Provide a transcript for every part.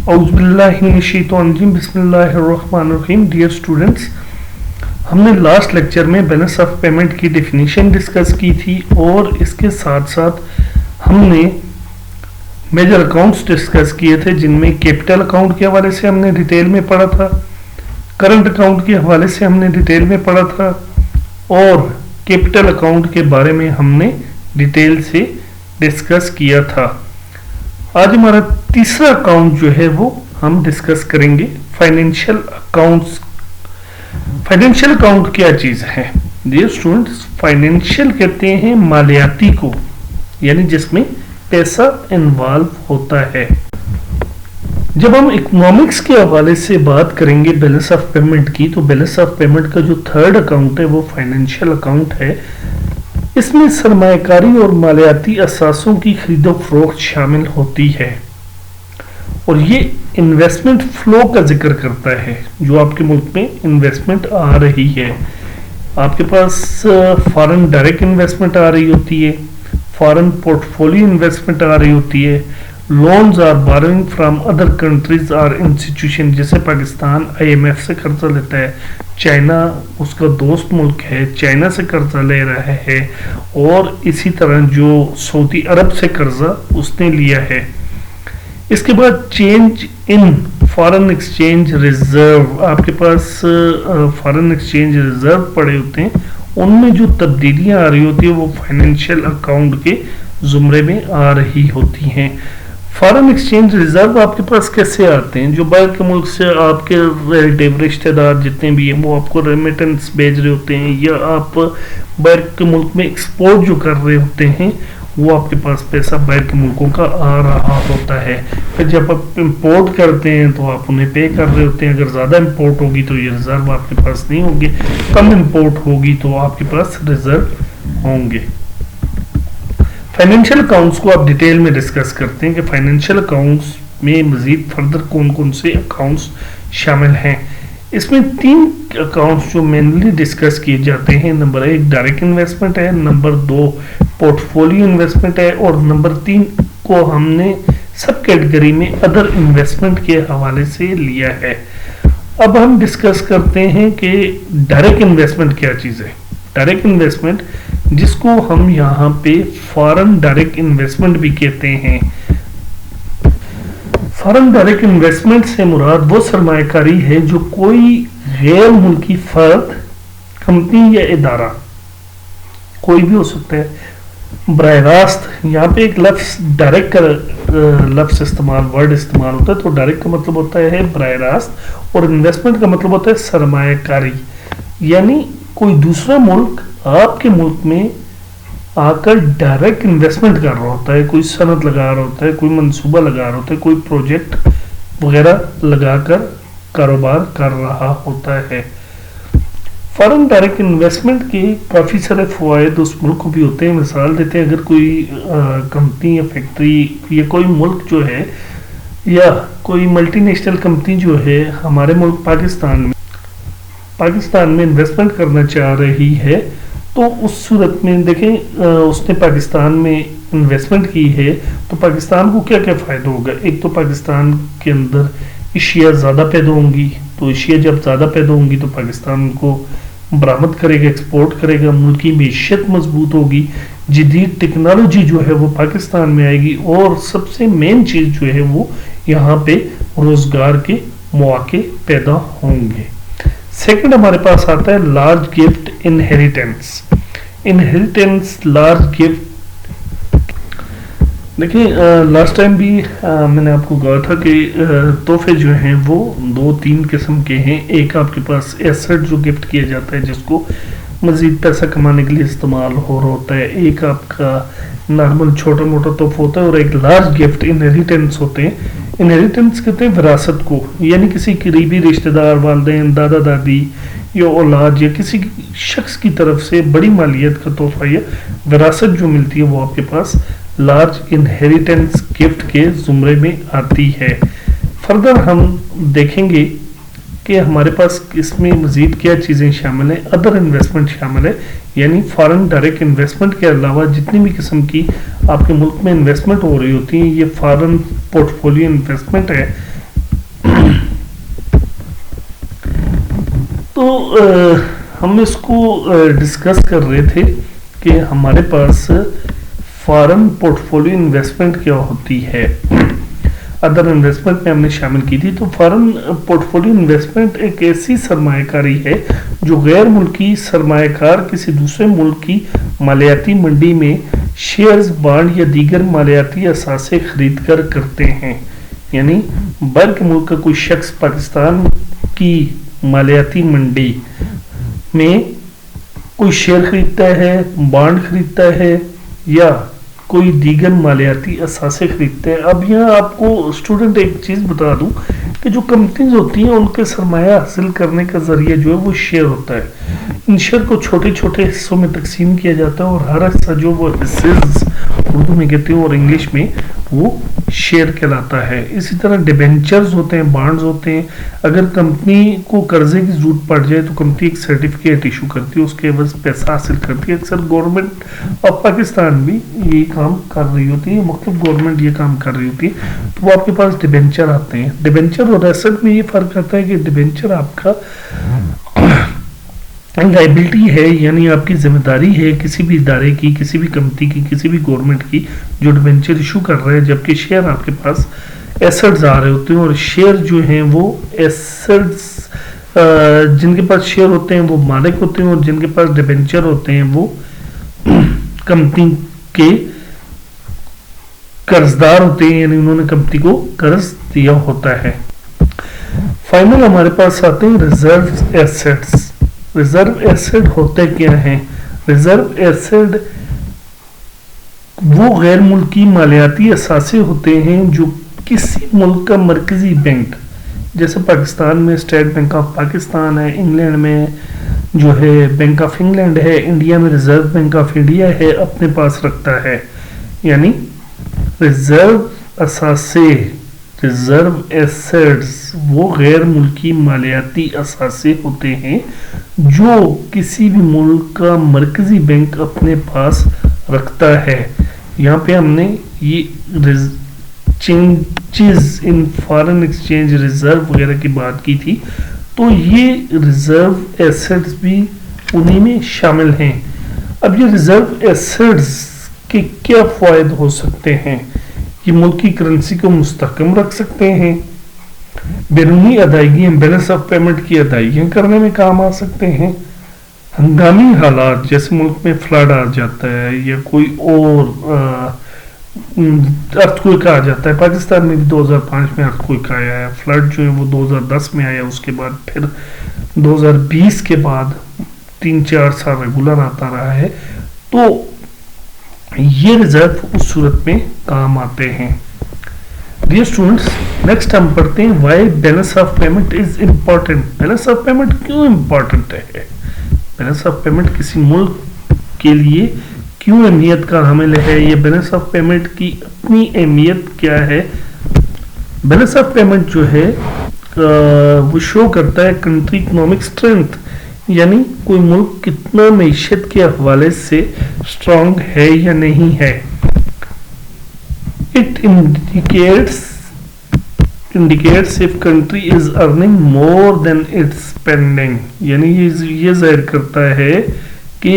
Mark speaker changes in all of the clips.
Speaker 1: اعوذ باللہ من الشیطان الرجیم بسم اللہ الرحمن الرحیم. ڈیئر اسٹوڈنٹس، ہم نے لاسٹ لیکچر میں بیلنس آف پیمنٹ کی ڈیفینیشن ڈسکس کی تھی اور اس کے ساتھ ساتھ ہم نے میجر اکاؤنٹس ڈسکس کیے تھے، جن میں کیپٹل اکاؤنٹ کے حوالے سے ہم نے ڈیٹیل میں پڑھا تھا، کرنٹ اکاؤنٹ کے حوالے سے ہم نے ڈیٹیل میں پڑھا تھا اور کیپٹل اکاؤنٹ کے بارے میں ہم نے ڈیٹیل سے ڈسکس کیا تھا. آج ہمارا تیسرا اکاؤنٹ جو ہے وہ ہم ڈسکس کریں گے فائنینشیل اکاؤنٹس. فائنینشیل اکاؤنٹ کیا چیز ہے؟ ڈیئر اسٹوڈنٹس، فائنینشیل کہتے ہیں مالیاتی کو، یعنی جس میں پیسہ انوالو ہوتا ہے. جب ہم اکنامکس کے حوالے سے بات کریں گے بیلنس آف پیمنٹ کی، تو بیلنس آف پیمنٹ کا جو تھرڈ اکاؤنٹ ہے وہ فائنینشیل اکاؤنٹ ہے. اس میں سرمایہ کاری اور مالیاتی اثاثوں کی خرید و فروخت شامل ہوتی ہے اور یہ انویسٹمنٹ فلو کا ذکر کرتا ہے. جو آپ کے ملک میں انویسٹمنٹ آ رہی ہے، آپ کے پاس فارن ڈائریکٹ انویسٹمنٹ آ رہی ہوتی ہے، فارن پورٹ فولیو انویسٹمنٹ آ رہی ہوتی ہے، loans are borrowing from other countries are institution. جیسے پاکستان IMF سے قرضہ لیتا ہے، چائنا اس کا دوست ملک ہے، چائنا سے قرضہ لے رہا ہے، اور اسی طرح جو سعودی عرب سے قرضہ اس نے لیا ہے. اس کے بعد change in foreign exchange reserve, آپ کے پاس فارن ایکسچینج ریزرو پڑے ہوتے ہیں، ان میں جو تبدیلیاں آ رہی ہوتی ہیں وہ فائنینشیل اکاؤنٹ کے زمرے میں آ رہی ہوتی ہیں. فارن ایکسچینج ریزرو آپ کے پاس کیسے آتے ہیں؟ جو باہر کے ملک سے آپ کے ریلیٹیو رشتہ دار جتنے بھی ہیں وہ آپ کو ریمیٹنس بھیج رہے ہوتے ہیں، یا آپ باہر کے ملک میں ایکسپورٹ جو کر رہے ہوتے ہیں وہ آپ کے پاس پیسہ باہر کے ملکوں کا آ رہا ہوتا ہے. پھر جب آپ امپورٹ کرتے ہیں تو آپ انہیں پے کر رہے ہوتے ہیں. اگر زیادہ امپورٹ ہوگی تو یہ ریزرو آپ کے پاس نہیں ہوں گے، کم امپورٹ ہوگی تو آپ کے پاس ریزرو ہوں گے. فائنینشیل اکاؤنٹس کو آپ ڈیٹیل میں ڈسکس کرتے ہیں کہ فائنینشیل اکاؤنٹس میں مزید فردر کون کون سے اکاؤنٹس شامل ہیں. اس میں 3 اکاؤنٹس جو مینلی ڈسکس کیے جاتے ہیں. نمبر 1 ڈائریکٹ انویسٹمنٹ ہے، نمبر 2 پورٹ فولیو انویسٹمنٹ ہے، اور نمبر 3 کو ہم نے سب کیٹیگری میں ادر انویسٹمنٹ کے حوالے سے لیا ہے. اب ہم ڈسکس کرتے ہیں کہ ڈائریکٹ انویسٹمنٹ کیا چیز ہے. ڈائریکٹ انویسٹمنٹ، جس کو ہم یہاں پہ فارن ڈائریکٹ انویسٹمنٹ بھی کہتے ہیں. فارن ڈائریکٹ انویسٹمنٹ سے مراد وہ سرمایہ کاری ہے جو کوئی غیر ملکی فرد، کمپنی یا ادارہ، کوئی بھی ہو سکتا ہے، براہ راست، یہاں پہ ایک لفظ ڈائریکٹ کا لفظ ورڈ استعمال ہوتا ہے. تو ڈائریکٹ کا مطلب ہوتا ہے براہ راست، اور انویسٹمنٹ کا مطلب ہوتا ہے سرمایہ کاری. یعنی کوئی دوسرا ملک آپ کے ملک میں آ کر ڈائریکٹ انویسٹمنٹ کر رہا ہوتا ہے، کوئی صنعت لگا رہا ہوتا ہے، کوئی منصوبہ لگا رہا ہوتا ہے، کوئی پروجیکٹ وغیرہ لگا کر کاروبار کر رہا ہوتا ہے. فارن ڈائریکٹ انویسٹمنٹ کے کافی سارے فوائد اس ملک کو بھی ہوتے ہیں. مثال دیتے ہیں، اگر کوئی کمپنی یا فیکٹری یا کوئی ملک جو ہے، یا کوئی ملٹی نیشنل کمپنی جو ہے ہمارے ملک پاکستان میں انویسٹمنٹ کرنا چاہ رہی ہے، تو اس صورت میں دیکھیں اس نے پاکستان میں انویسٹمنٹ کی ہے تو پاکستان کو کیا کیا فائدہ ہوگا. ایک تو پاکستان کے اندر اشیاء زیادہ پیدا ہوں گی، تو اشیاء جب زیادہ پیدا ہوں گی تو پاکستان ان کو برآمد کرے گا، ایکسپورٹ کرے گا، ملک کی معیشت مضبوط ہوگی، جدید ٹیکنالوجی جو ہے وہ پاکستان میں آئے گی، اور سب سے مین چیز جو ہے وہ یہاں پہ روزگار کے مواقع پیدا ہوں گے. سیکنڈ ہمارے پاس آتا ہے large gift inheritance large gift. دیکھیں لاسٹ ٹائم بھی میں نے آپ کو کہا تھا کہ تحفے جو ہیں وہ 2-3 قسم کے ہیں. ایک آپ کے پاس ایسٹ جو گفٹ کیا جاتا ہے جس کو مزید پیسہ کمانے کے لیے استعمال ہو رہا ہوتا ہے. ایک آپ کا نارمل چھوٹا موٹا تحفہ ہوتا ہے، اور ایک لارج گفٹ انہیریٹنس ہوتے ہیں. انہیریٹنس کہتے ہیں وراثت کو، یعنی کسی قریبی رشتہ دار، والدین، دادا دادی یا اولاد، یا کسی شخص کی طرف سے بڑی مالیت کا تحفہ یا وراثت جو ملتی ہے وہ آپ کے پاس لارج انہیریٹنس گفٹ کے زمرے میں آتی ہے. فردر ہم دیکھیں گے کہ ہمارے پاس اس میں مزید کیا چیزیں شامل ہیں. ادر انویسٹمنٹ شامل ہے، یعنی فارن ڈائریکٹ انویسٹمنٹ کے علاوہ جتنی بھی قسم کی آپ کے ملک میں انویسٹمنٹ ہو رہی ہوتی ہیں، یہ فارن پورٹ فولیو انویسٹمنٹ ہے. تو ہم اس کو ڈسکس کر رہے تھے کہ ہمارے پاس فارن پورٹ فولیو انویسٹمنٹ کیا ہوتی ہے، ادر انویسٹمنٹ میں ہم نے شامل کی تھی. تو فارن پورٹ فولیو انویسٹمنٹ ایک ایسی سرمایہ کاری ہے جو غیر ملکی سرمایہ کار کسی دوسرے ملک کی مالیاتی منڈی میں شیئرز، بانڈ یا دیگر مالیاتی اثاثے خرید کر کرتے ہیں. یعنی باہر کے ملک کا کوئی شخص پاکستان کی مالیاتی منڈی میں کوئی شیئر خریدتا ہے، بانڈ خریدتا ہے یا کوئی دیگر مالیاتی اثاثے خریدتے ہیں. اب یہاں آپ کو اسٹوڈنٹ ایک چیز بتا دوں کہ جو کمپنیز ہوتی ہیں ان کے سرمایہ حاصل کرنے کا ذریعہ جو ہے وہ شیئر ہوتا ہے. ان شیئر کو چھوٹے چھوٹے حصوں میں تقسیم کیا جاتا ہے اور ہر حصہ جو وہ حصے اردو میں کہتے ہیں اور انگلش میں وہ شیئر کہلاتا ہے. اسی طرح ڈیبینچرز ہوتے ہیں، بانڈز ہوتے ہیں. اگر کمپنی کو قرضے کی ضرورت پڑ جائے تو کمپنی ایک سرٹیفکیٹ ایشو کرتی ہے، اس کے عوض پیسہ حاصل کرتی ہے. اکثر گورنمنٹ آف پاکستان بھی یہ کام کر رہی ہوتی ہے، مختلف گورنمنٹ یہ کام کر رہی ہوتی ہے. تو وہ آپ کے پاس ڈیبینچر آتے ہیں. ڈیبینچر اور ایسٹ میں یہ فرق آتا ہے کہ ڈیبینچر آپ کا لائبلٹی ہے، یعنی آپ کی ذمہ داری ہے کسی بھی ادارے کی، کسی بھی کمپنی کی، کسی بھی گورنمنٹ کی جو ڈیبینچر ایشو کر رہے ہیں، جبکہ شیئر آپ کے پاس ایسٹس آ رہے ہوتے ہیں. اور شیئر جو ہیں وہ ایسٹس، جن کے پاس شیئر ہوتے ہیں وہ مالک ہوتے ہیں اور جن کے پاس ڈیبینچر ہوتے ہیں وہ کمپنی کے قرضدار ہوتے ہیں، یعنی انہوں نے کمپنی کو قرض دیا ہوتا ہے. فائنل ہمارے پاس آتے ہیں ریزرو ایسٹس. ریزرو ایسٹ ہوتے کیا ہیں؟ ریزرو ایسٹ وہ غیر ملکی مالیاتی اثاثے ہوتے ہیں جو کسی ملک کا مرکزی بینک، جیسے پاکستان میں اسٹیٹ بینک آف پاکستان ہے، انگلینڈ میں جو ہے بینک آف انگلینڈ ہے، انڈیا میں ریزرو بینک آف انڈیا ہے، اپنے پاس رکھتا ہے. یعنی ریزرو اثاثے، ریزرو ایسٹس وہ غیر ملکی مالیاتی اثاثے ہوتے ہیں جو کسی بھی ملک کا مرکزی بینک اپنے پاس رکھتا ہے. یہاں پہ ہم نے یہ changes in foreign exchange reserve وغیرہ کی بات کی تھی، تو یہ ریزرو ایسٹس بھی انہی میں شامل ہیں. اب یہ ریزرو ایسٹس کے کیا فوائد ہو سکتے ہیں؟ یہ ملکی کرنسی کو مستحکم رکھ سکتے ہیں، بیرونی ادائیگیاں، بیلنس آف پیمنٹ کی ادائیگیاں کرنے میں کام آ سکتے ہیں. ہنگامی حالات جیسے ملک میں فلڈ آ جاتا ہے یا کوئی اور ارتھکوئک آ جاتا ہے. پاکستان میں بھی 2005 میں ارتھکوئک آیا ہے، فلڈ جو ہے وہ 2010 میں آیا، اس کے بعد پھر 2020 کے بعد 3-4 سال ریگولر آتا رہا ہے. تو یہ ریزرو اس صورت میں کام آتے ہیں. ڈیئر اسٹوڈنٹس، نیکسٹ ہم پڑھتے ہیں why balance of payment is important. Balance of payment کیوں امپورٹنٹ ہے؟ بیلنس آف پیمنٹ کسی ملک کے لیے کیوں اہمیت کا حامل ہے؟ یہ بیلنس آف پیمنٹ کی اپنی اہمیت کیا ہے؟ بیلنس آف پیمنٹ جو ہے وہ شو کرتا ہے کنٹری اکنامک اسٹرینتھ، یعنی کوئی ملک کتنا معیشت کے حوالے سے اسٹرانگ ہے یا نہیں ہے. It indicates if country is earning more than its spending. یعنی یہ ظاہر کرتا ہے کہ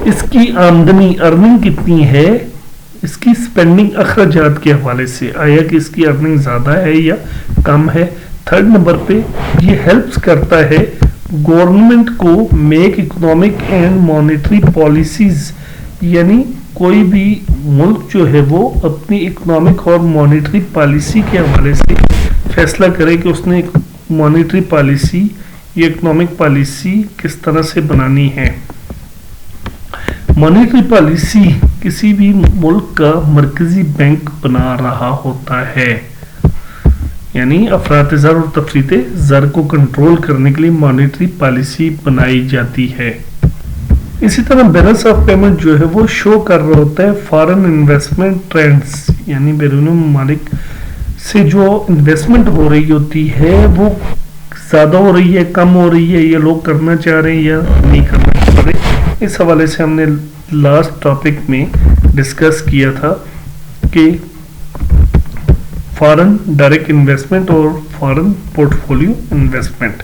Speaker 1: اس کی آمدنی ارننگ کتنی ہے اس کی سپینڈنگ اخراجات کے حوالے سے، آیا کہ اس کی ارننگ زیادہ ہے یا کم ہے. تھرڈ نمبر پہ یہ ہیلپس کرتا ہے گورنمنٹ کو make economic and monetary policies, یعنی کوئی بھی ملک جو ہے وہ اپنی اکنامک اور مانیٹری پالیسی کے حوالے سے فیصلہ کرے کہ اس نے ایک مانیٹری پالیسی یا اکنامک پالیسی کس طرح سے بنانی ہے. مانیٹری پالیسی کسی بھی ملک کا مرکزی بینک بنا رہا ہوتا ہے، یعنی افراط زر اور تفریط زر کو کنٹرول کرنے کے لیے مانیٹری پالیسی بنائی جاتی ہے. اسی طرح بیلنس آف پیمنٹ جو ہے وہ شو کر رہا ہوتا ہے فارن انویسٹمنٹ ٹرینڈز، یعنی بیرونی ممالک سے جو انویسٹمنٹ ہو رہی ہوتی ہے وہ زیادہ ہو رہی ہے، کم ہو رہی ہے، یا لوگ کرنا چاہ رہے ہیں یا نہیں کرنا چاہ رہے. اس حوالے سے ہم نے لاسٹ ٹاپک میں ڈسکس کیا تھا کہ فارن ڈائریکٹ انویسٹمنٹ اور foreign portfolio investment.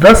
Speaker 1: 10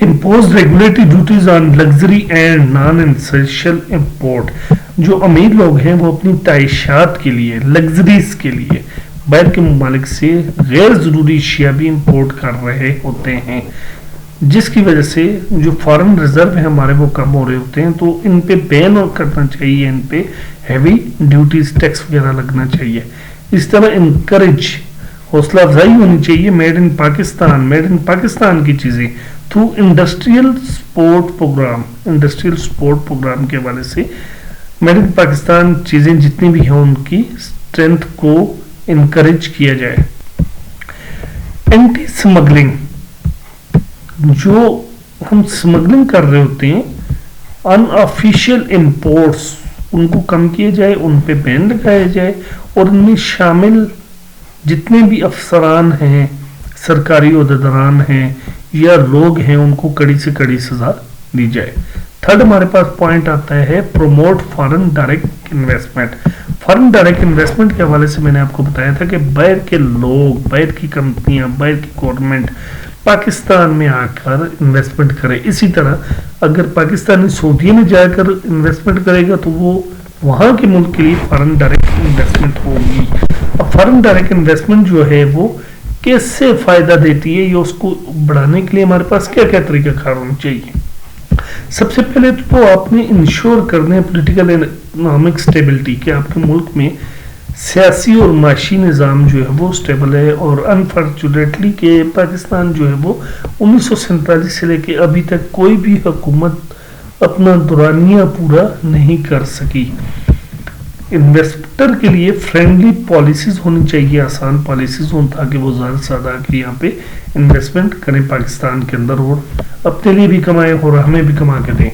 Speaker 1: impose regulatory duties on luxury and non-essential import. جو امیر لوگ ہیں وہ اپنی تعیشات کے لیے، لگژریز کے لیے باہر کے ممالک سے غیر ضروری اشیاء بھی امپورٹ کر رہے ہوتے ہیں، جس کی وجہ سے جو فارن ریزرو ہیں ہمارے وہ کم ہو رہے ہوتے ہیں. تو ان پہ بین کرنا چاہیے، ان پہ ہیوی ڈیوٹیز ٹیکس وغیرہ لگنا چاہیے. اس طرح انکریج، حوصلہ افزائی ہونی چاہیے میڈ ان پاکستان کی چیزیں تھرو انڈسٹریل سپورٹ پروگرام کے حوالے سے میڈ ان پاکستان چیزیں جتنی بھی ہیں ان کی اسٹرینتھ کو انکریج کیا جائے. اینٹی سمگلنگ، جو ہم سمگلنگ کر رہے ہوتے ہیں ان آفیشیل امپورٹس، ان کو کم کیا جائے، ان پہ بین لگایا جائے، اور ان میں شامل جتنے بھی افسران ہیں، سرکاری عہدیداران ہیں یا لوگ ہیں، ان کو کڑی سے کڑی سزا دی جائے. تھرڈ ہمارے پاس پوائنٹ آتا ہے promote foreign direct investment. Foreign direct investment کے حوالے سے میں نے آپ کو بتایا تھا کہ باہر کے لوگ، باہر کی کمپنیاں، باہر کی گورنمنٹ پاکستان میں آ کر انویسٹمنٹ کرے. اسی طرح اگر پاکستانی سعودیہ میں جا کر انویسٹمنٹ کرے گا تو وہ وہاں کے ملک کے لیے فارن ڈائریکٹ انویسٹمنٹ ہوگی. اب فارن ڈائریکٹ انویسٹمنٹ جو ہے وہ کیسے فائدہ دیتی ہے یا اس کو بڑھانے کے لیے ہمارے پاس کیا کیا طریقہ کار ہونا چاہیے. سب سے پہلے تو آپ نے انشور کرنے پولیٹیکل اینڈ اکنامک سٹیبلٹی، کہ آپ کے ملک میں سیاسی اور معاشی نظام جو ہے وہ سٹیبل ہے. اور انفارچونیٹلی کہ پاکستان جو ہے وہ 1947 سے لے کے ابھی تک کوئی بھی حکومت اپنا دورانیہ پورا نہیں کر سکی. انویسٹر کے لیے فرینڈلی پالیسیز ہونی چاہیے، آسان پالیسیز ہوں تاکہ وہ زیادہ سے زیادہ کہ یہاں پہ انویسٹمنٹ کریں پاکستان کے اندر، اور اپنے لیے بھی کمائیں اور ہمیں بھی کما کے دیں.